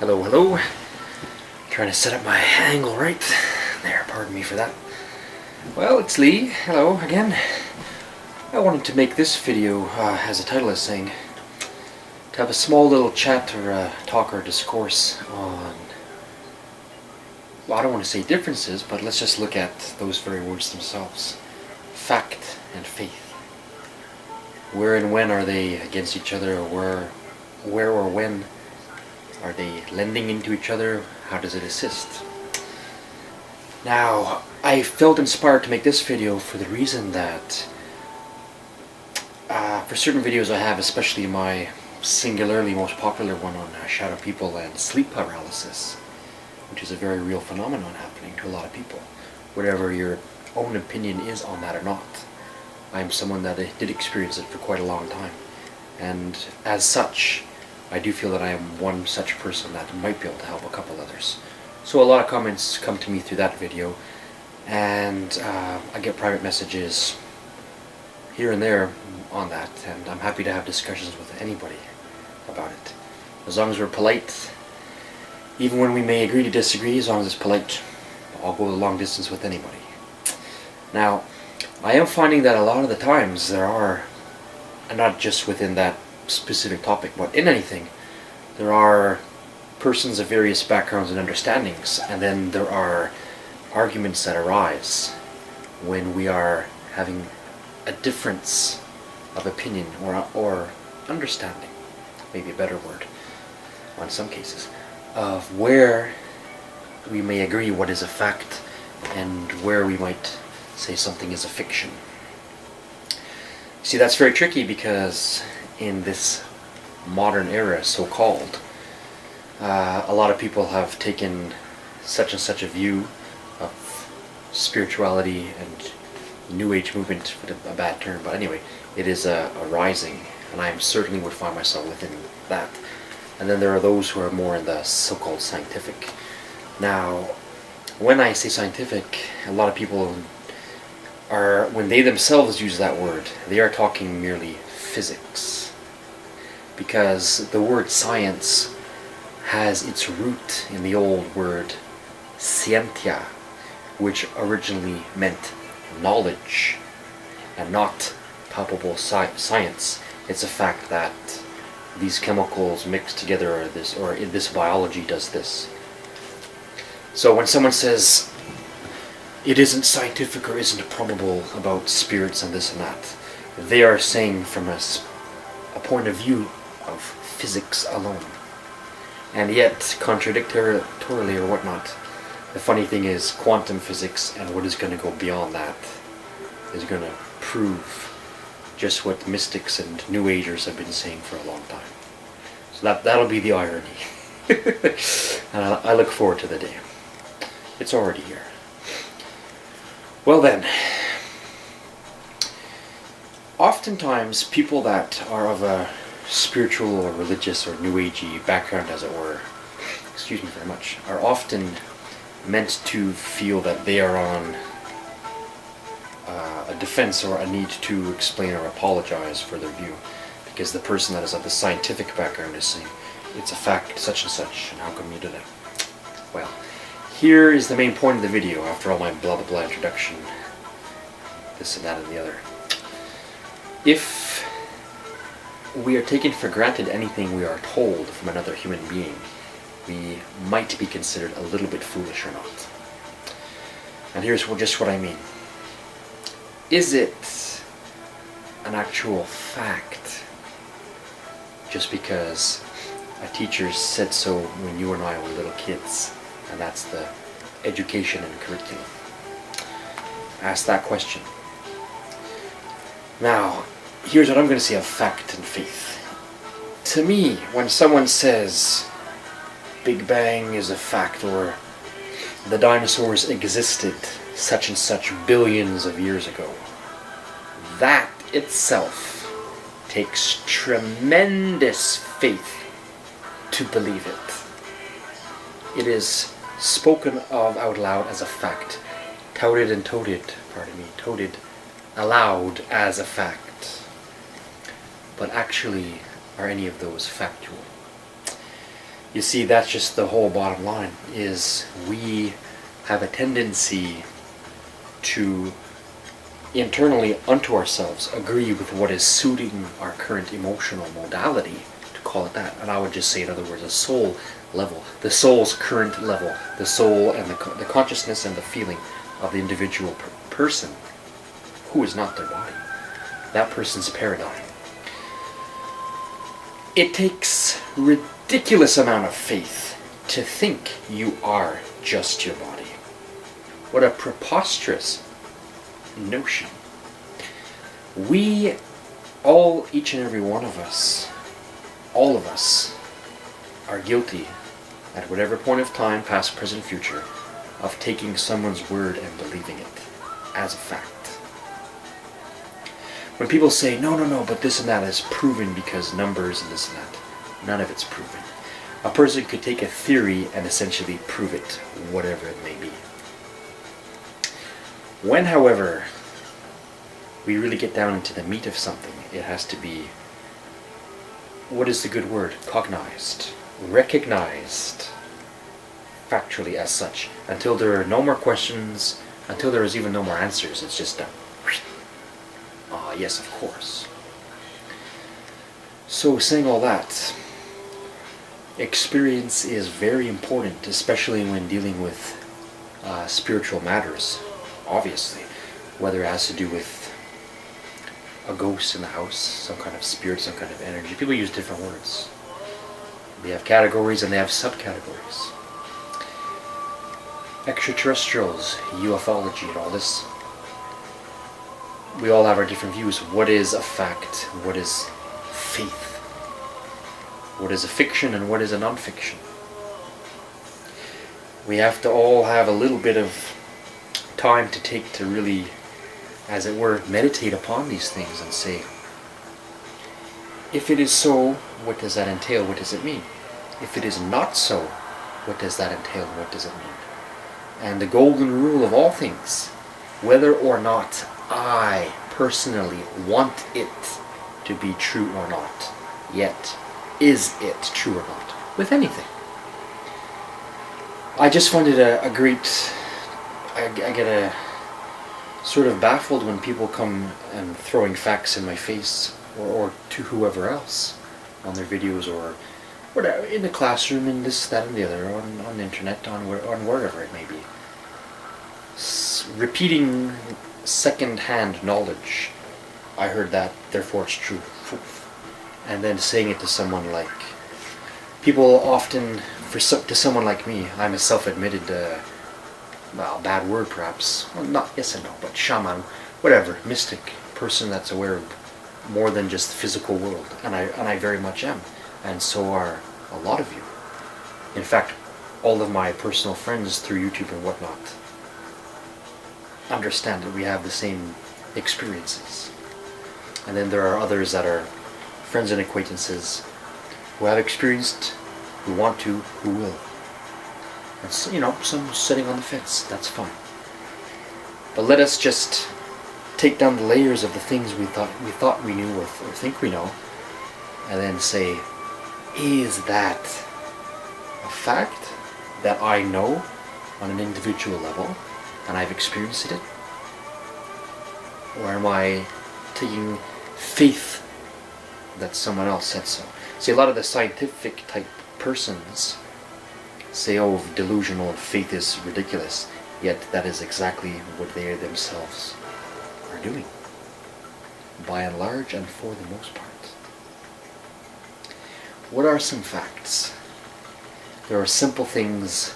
Hello, hello. Trying to set up my angle right. There, pardon me for that. Well, it's Lee. Hello again. I wanted to make this video, as the title is saying, to have a small little chat or talk or discourse on, well, I don't want to say differences, but let's just look at those very words themselves. Fact and faith. Where and when are they against each other, or where or when are they lending into each other? How does it assist? Now, I felt inspired to make this video for the reason that for certain videos I have, especially my singularly most popular one on shadow people and sleep paralysis, which is a very real phenomenon happening to a lot of people, whatever your own opinion is on that or not. I'm someone that did experience it for quite a long time, and as such, I do feel that I am one such person that might be able to help a couple others. So a lot of comments come to me through that video, and I get private messages here and there on that, and I'm happy to have discussions with anybody about it. As long as we're polite, even when we may agree to disagree, as long as it's polite, I'll go the long distance with anybody. Now, I am finding that a lot of the times there are, and not just within that specific topic, but in anything, there are persons of various backgrounds and understandings, and then there are arguments that arise when we are having a difference of opinion or understanding, maybe a better word, in some cases, of where we may agree what is a fact and where we might say something is a fiction. See, that's very tricky because in this modern era, so-called, a lot of people have taken such and such a view of spirituality and New Age movement, a bad term, but anyway, it is a rising, and I certainly would find myself within that. And then there are those who are more in the so-called scientific. Now, when I say scientific, a lot of people are, when they themselves use that word, they are talking merely physics. Because the word science has its root in the old word scientia, which originally meant knowledge and not palpable science. It's a fact that these chemicals mix together, or this biology does this. So when someone says it isn't scientific or isn't probable about spirits and this and that, they are saying from a point of view of physics alone. And yet, contradictorily or whatnot, the funny thing is quantum physics and what is going to go beyond that is going to prove just what mystics and New Agers have been saying for a long time. So that'll be the irony. And I look forward to the day. It's already here. Well then, oftentimes people that are of a spiritual or religious or New Agey background, as it were, excuse me very much, are often meant to feel that they are on a defense or a need to explain or apologize for their view, because the person that is of the scientific background is saying, it's a fact, such and such, and how come you did it? Well, here is the main point of the video, after all my blah blah blah introduction, this and that and the other. If we are taking for granted anything we are told from another human being, we might be considered a little bit foolish or not. And here's just what I mean. Is it an actual fact just because a teacher said so when you and I were little kids, and that's the education and curriculum? Ask that question. Now, here's what I'm going to say of fact and faith. To me, when someone says Big Bang is a fact, or the dinosaurs existed such and such billions of years ago, that itself takes tremendous faith to believe it. It is spoken of out loud as a fact, touted aloud as a fact. But actually, are any of those factual? You see, that's just the whole bottom line, is we have a tendency to internally unto ourselves agree with what is suiting our current emotional modality, to call it that. And I would just say, in other words, a soul level, the soul's current level, the soul and the consciousness and the feeling of the individual person who is not their body, that person's paradigm. It takes ridiculous amount of faith to think you are just your body. What a preposterous notion. We all, each and every one of us, all of us, are guilty at whatever point of time, past, present, future, of taking someone's word and believing it as a fact. When people say, no, but this and that is proven because numbers and this and that, none of it's proven. A person could take a theory and essentially prove it, whatever it may be. When, however, we really get down into the meat of something, it has to be, what is the good word? Cognized, recognized, factually as such. Until there are no more questions, until there is even no more answers, it's just done. Yes, of course. So, saying all that, experience is very important, especially when dealing with spiritual matters, obviously. Whether it has to do with a ghost in the house, some kind of spirit, some kind of energy. People use different words. They have categories and they have subcategories. Extraterrestrials, ufology, and all this. We all have our different views. What is a fact? What is faith? What is a fiction and what is a non-fiction? We have to all have a little bit of time to take to really, as it were, meditate upon these things and say, if it is so, what does that entail? What does it mean? If it is not so, what does that entail? What does it mean? And the golden rule of all things, whether or not I personally want it to be true or not, yet is it true or not, with anything. I just find it a great, I get a sort of baffled when people come and throwing facts in my face, or to whoever else on their videos, or whatever, in the classroom, in this, that, and the other, on the internet, on wherever it may be. Repeating second-hand knowledge. I heard that, therefore it's true. And then saying it to someone like, people often, to someone like me, I'm a self-admitted, bad word perhaps, well, not yes and no, but shaman, whatever, mystic, person that's aware of more than just the physical world, and I very much am, and so are a lot of you. In fact, all of my personal friends through YouTube and whatnot understand that we have the same experiences. And then there are others that are friends and acquaintances who have experienced, who want to, who will. And so, some sitting on the fence, that's fine. But let us just take down the layers of the things we thought we knew or think we know, and then say, is that a fact that I know on an individual level, and I've experienced it? Or am I taking faith that someone else said so? See, a lot of the scientific type persons say, oh, delusional and faith is ridiculous, yet that is exactly what they themselves are doing, by and large and for the most part. What are some facts? There are simple things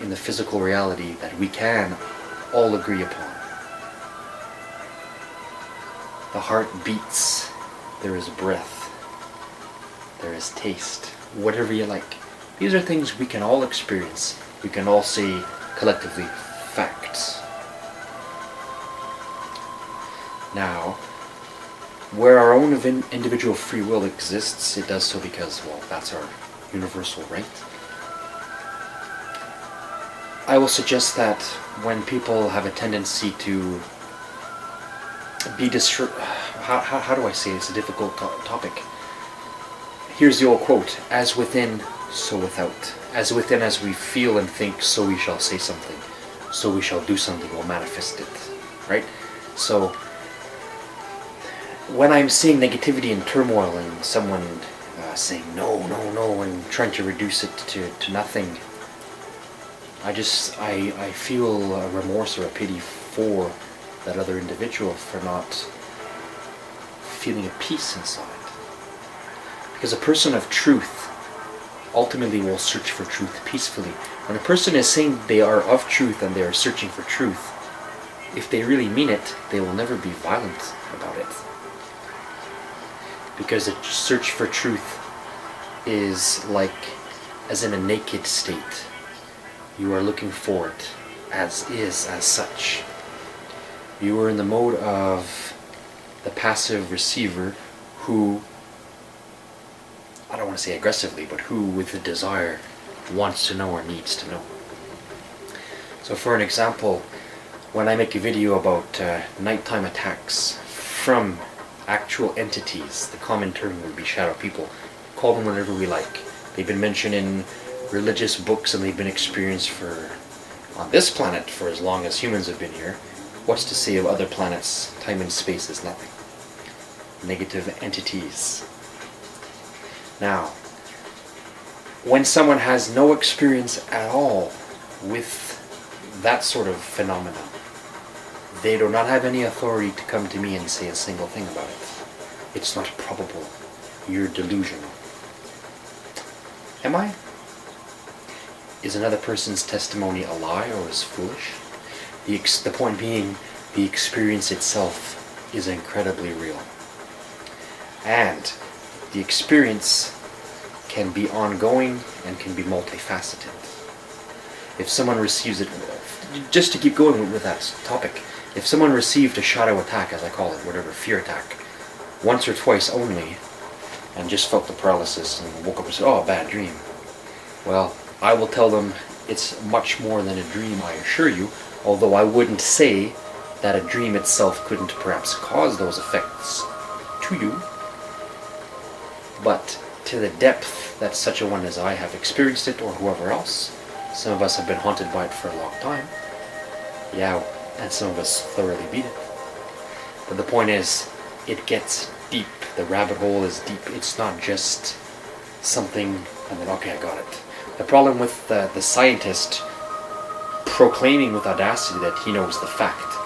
in the physical reality that we can all agree upon. The heart beats, there is breath, there is taste, whatever you like. These are things we can all experience. We can all say collectively, facts. Now, where our own individual free will exists, it does so because, well, that's our universal right. I will suggest that when people have a tendency to be how do I say it? It's a difficult topic. Here's the old quote, as within, so without. As within as we feel and think, so we shall say something. So we shall do something, we'll manifest it. Right? So, when I'm seeing negativity and turmoil and someone saying no, no, no, and trying to reduce it to nothing, I feel a remorse or a pity for that other individual for not feeling a peace inside. Because a person of truth ultimately will search for truth peacefully. When a person is saying they are of truth and they are searching for truth, if they really mean it, they will never be violent about it. Because a search for truth is like, as in a naked state. You are looking for it as is, as such. You are in the mode of the passive receiver who, I don't want to say aggressively, but who with a desire wants to know or needs to know. So for an example, when I make a video about nighttime attacks from actual entities, the common term would be shadow people. Call them whatever we like. They've been mentioned in religious books and they've been experienced on this planet for as long as humans have been here. What's to say of other planets? Time and space is nothing. Negative entities. Now, when someone has no experience at all with that sort of phenomenon, they do not have any authority to come to me and say a single thing about it. It's not probable. You're delusional. Am I? Is another person's testimony a lie or is foolish? The point being, the experience itself is incredibly real. And the experience can be ongoing and can be multifaceted. If someone receives it, just to keep going with that topic, if someone received a shadow attack, as I call it, whatever, fear attack, once or twice only, and just felt the paralysis and woke up and said, oh, bad dream. Well, I will tell them it's much more than a dream, I assure you, although I wouldn't say that a dream itself couldn't perhaps cause those effects to you, but to the depth that such a one as I have experienced it, or whoever else. Some of us have been haunted by it for a long time. Yeah, and some of us thoroughly beat it. But the point is, it gets deep. The rabbit hole is deep. It's not just something and then, okay, I got it. The problem with the scientist proclaiming with audacity that he knows the fact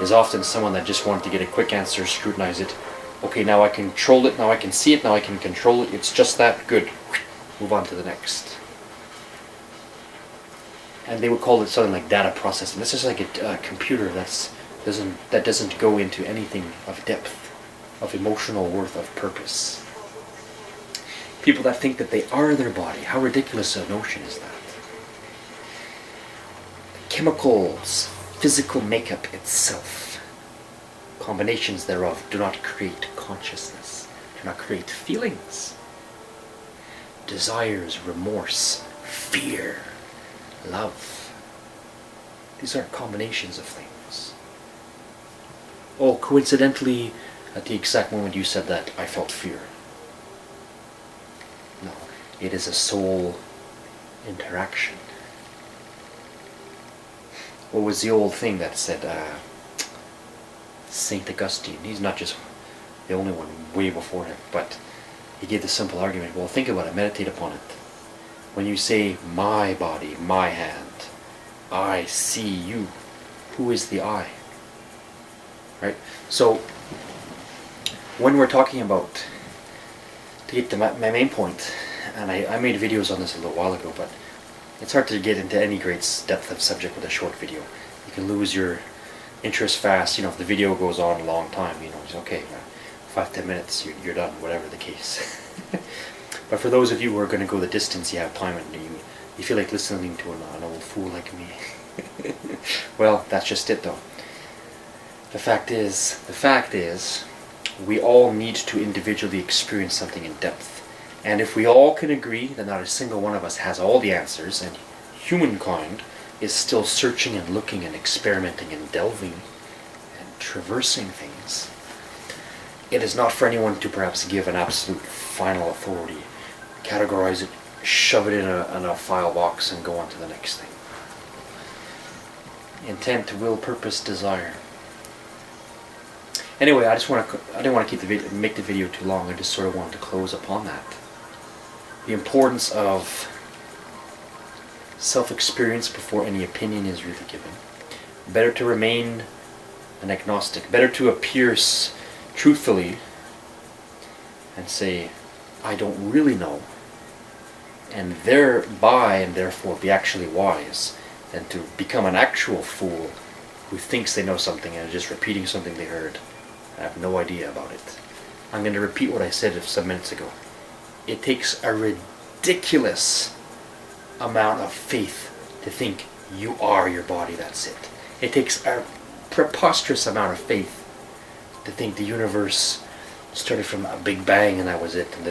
is often someone that just wanted to get a quick answer, scrutinize it. Okay, now I can control it, now I can see it, now I can control it. It's just that, good. Move on to the next. And they would call it something like data processing. This is like a computer that doesn't go into anything of depth, of emotional worth, of purpose. People that think that they are their body, how ridiculous a notion is that? Chemicals, physical makeup itself, combinations thereof do not create consciousness, do not create feelings. Desires, remorse, fear, love. These aren't combinations of things. Oh, coincidentally, at the exact moment you said that, I felt fear. No, it is a soul interaction. What was the old thing that said, Saint Augustine, he's not just the only one, way before him, but he gave the simple argument, well, think about it, meditate upon it. When you say, my body, my hand, I see you, who is the I? Right? So, when we're talking about, to get to my main point, and I made videos on this a little while ago, but it's hard to get into any great depth of subject with a short video. You can lose your interest fast, if the video goes on a long time, it's okay, 5-10 minutes, you're done, whatever the case. But for those of you who are going to go the distance, you have time and you feel like listening to an old fool like me. Well, that's just it though. The fact is, we all need to individually experience something in depth. And if we all can agree that not a single one of us has all the answers, and humankind is still searching and looking and experimenting and delving and traversing things, it is not for anyone to perhaps give an absolute final authority, categorize it, shove it in a file box and go on to the next thing. Intent, will, purpose, desire. Anyway, I didn't want to make the video too long. I just sort of wanted to close upon that. The importance of self-experience before any opinion is really given. Better to remain an agnostic. Better to appear truthfully and say, I don't really know, and thereby and therefore be actually wise, than to become an actual fool who thinks they know something and is just repeating something they heard. I have no idea about it. I'm going to repeat what I said some minutes ago. It takes a ridiculous amount of faith to think you are your body, that's it. It takes a preposterous amount of faith to think the universe started from a big bang and that was it, and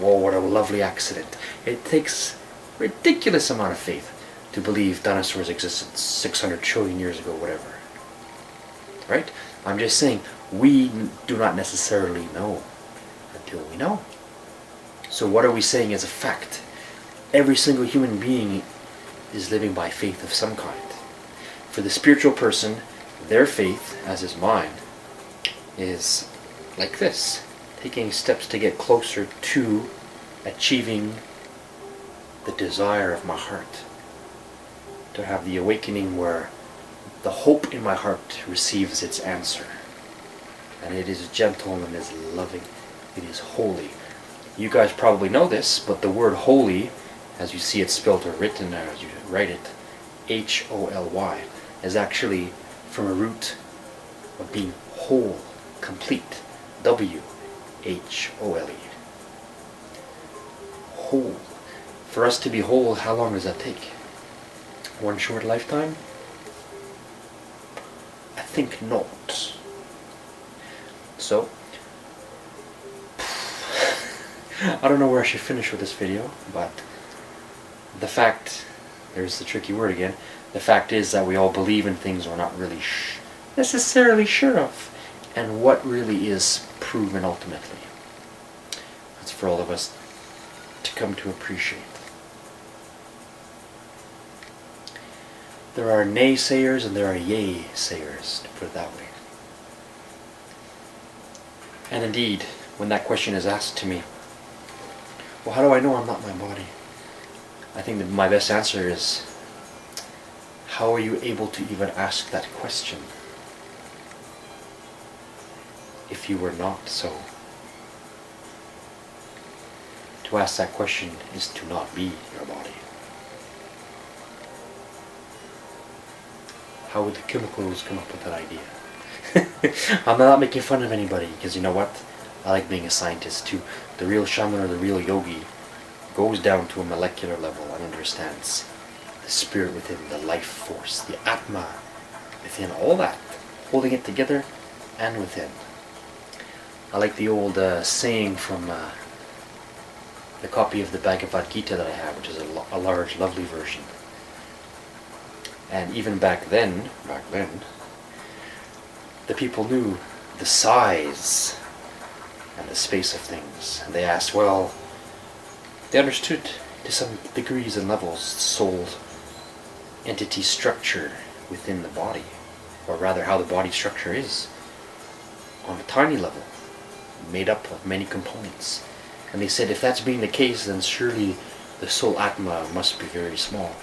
whoa, what a lovely accident. It takes ridiculous amount of faith to believe dinosaurs existed 600 trillion years ago, whatever. Right? I'm just saying, we do not necessarily know until we know. So what are we saying as a fact? Every single human being is living by faith of some kind. For the spiritual person, their faith, as is mine, is like this. Taking steps to get closer to achieving the desire of my heart. To have the awakening where the hope in my heart receives its answer. And it is gentle and it is loving. It is holy. You guys probably know this, but the word holy, as you see it spelled or written as you write it, H-O-L-Y, is actually from a root of being whole, complete, W-H-O-L-E. Whole. For us to be whole, how long does that take? One short lifetime? I think not. So, I don't know where I should finish with this video, but the fact, there's the tricky word again, the fact is that we all believe in things we're not really necessarily sure of, and what really is proven ultimately. That's for all of us to come to appreciate. There are naysayers and there are yay-sayers, to put it that way. And indeed, when that question is asked to me, well, how do I know I'm not my body? I think that my best answer is, how are you able to even ask that question if you were not so? To ask that question is to not be your body. How would the chemicals come up with that idea? I'm not making fun of anybody, because you know what? I like being a scientist too. The real shaman or the real yogi goes down to a molecular level and understands the spirit within, the life force, the Atma within, all that, holding it together and within. I like the old saying from the copy of the Bhagavad Gita that I have, which is a large, lovely version. And even back then, the people knew the size and the space of things. And they asked, well, they understood to some degrees and levels the soul entity structure within the body, or rather how the body structure is on a tiny level, made up of many components. And they said, if that's being the case, then surely the soul Atma must be very small.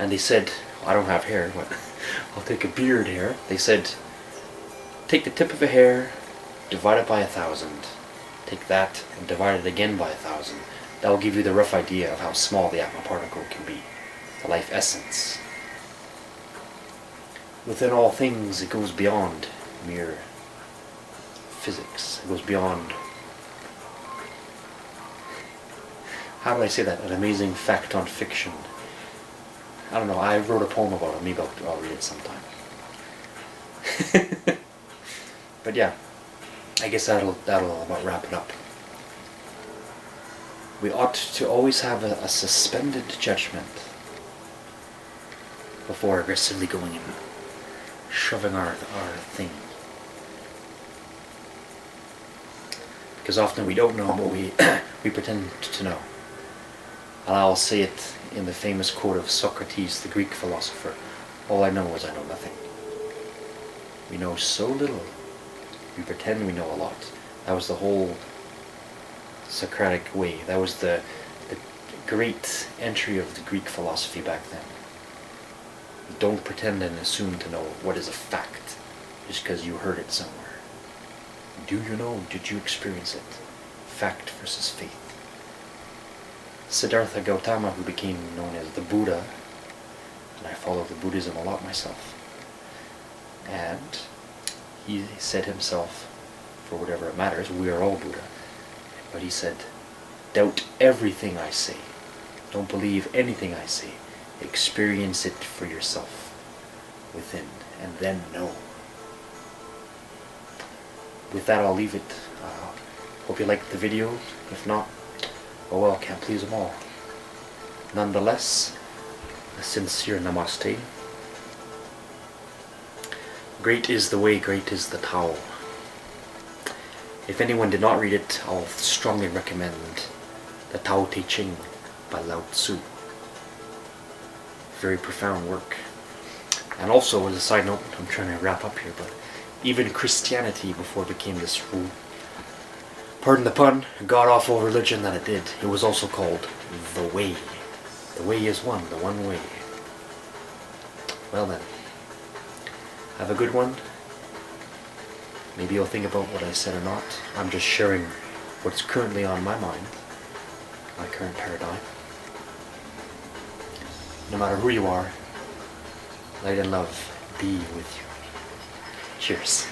And they said, I don't have hair, but I'll take a beard hair. They said, take the tip of a hair, divide it by 1,000. Take that and divide it again by 1,000. That will give you the rough idea of how small the Atma particle can be, the life essence. Within all things, it goes beyond mere physics. It goes beyond, how do I say that? An amazing fact on fiction. I don't know, I wrote a poem about it. Maybe I'll read it sometime. But yeah, I guess that'll about wrap it up. We ought to always have a suspended judgment before aggressively going and shoving our thing. Because often we don't know what we pretend to know. And I'll say it in the famous quote of Socrates, the Greek philosopher, all I know is I know nothing. We know so little, we pretend we know a lot. That was the whole Socratic way. That was the great entry of the Greek philosophy back then. Don't pretend and assume to know what is a fact just because you heard it somewhere. Do you know? Did you experience it? Fact versus faith. Siddhartha Gautama, who became known as the Buddha, and I follow the Buddhism a lot myself, and he said himself, for whatever it matters, we are all Buddha, but he said, doubt everything I say. Don't believe anything I say. Experience it for yourself within, and then know. With that, I'll leave it. Hope you liked the video. If not, oh well, can't please them all. Nonetheless, a sincere namaste. Great is the way, great is the Tao. If anyone did not read it, I'll strongly recommend the Tao Te Ching by Lao Tzu. Very profound work. And also, as a side note, I'm trying to wrap up here, but even Christianity, before it became this, pardon the pun, god-awful religion that it did, it was also called the Way. The Way is one, the one way. Well then, have a good one. Maybe you'll think about what I said or not. I'm just sharing what's currently on my mind, my current paradigm. No matter who you are, light and love be with you. Cheers.